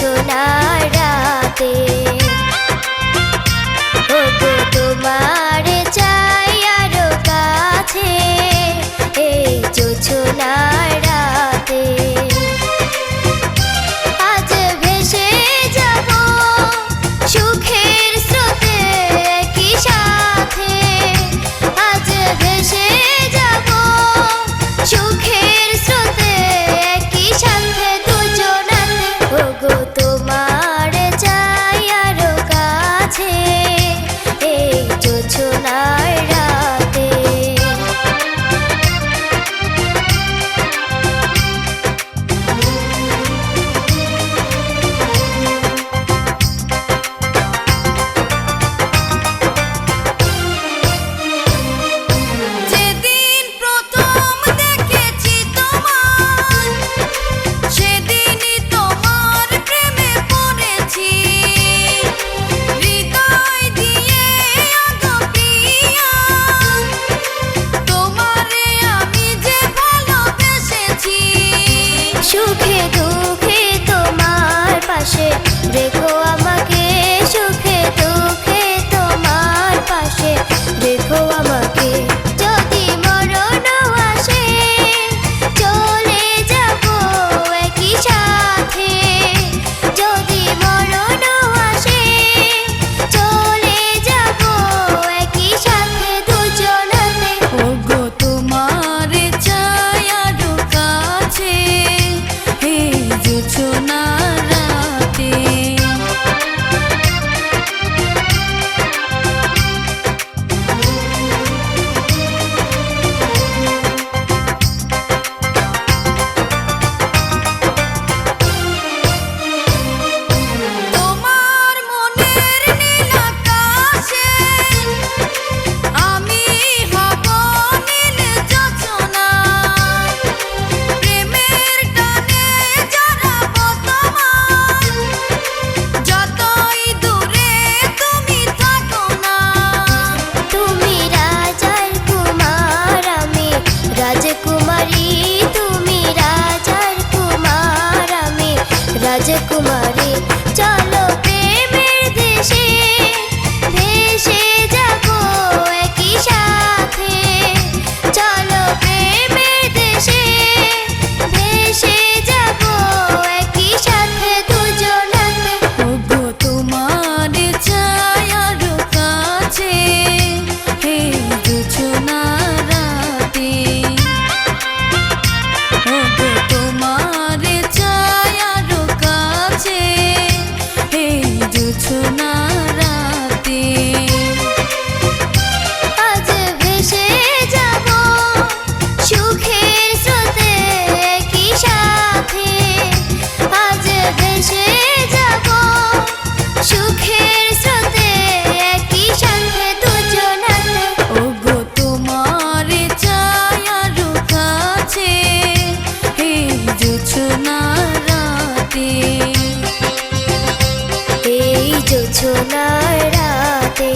জোছনার রাতে ওগো তোমার চাই আরো কাছে এই জোছনার রাতে আজ ভেসে যাব সুখের স্রোতে একই সাথে আজ ভেসে যাব সুখের স্রোতে একই সাথে দুজনাতে ওগো তোমার চাই আরো কাছে এই জোছনার রাতে সুখে দুঃখে তোমার পাশে রেখো আমাকে সুখে দুঃখে তোমার পাশে রেখো আমাকে যদি মরণ আসে চলে যাব একই সাথে যদি মরণ আসে চলে যাব একই সাথে দুজনাতে ওগো তোমার চাই আরো কাছে এই জোছনার রাতে তোমার মনের নীল আকাশে আমি হব নীল জোছনা প্রেমের টানে জড়াবো তোমার যতই দূরে তুমি থাকো না তুমি রাজার কুমার আমি রাজকুমারী তুমি রাজার কুমার আমি রাজকুমারী চলো প্রেমের দেশে ভেসে যাব একই সাথে চলো প্রেমের দেশে ভেসে যাব একই সাথে দুজনাতে ওগো তোমার চাই আরো কাছে এই জোছনার রাতে ওগো তোমার চাই আরো কাছে এই জোছনার রাতে আজ ভেসে যাব সুখের স্রোতে একই সাথে আজ ভেসে যাব সুখের স্রোতে একই সাথে দুজনাতে ওগো তোমার চাই আরো কাছে এই জোছনার রাতে এই জোছনার রাতে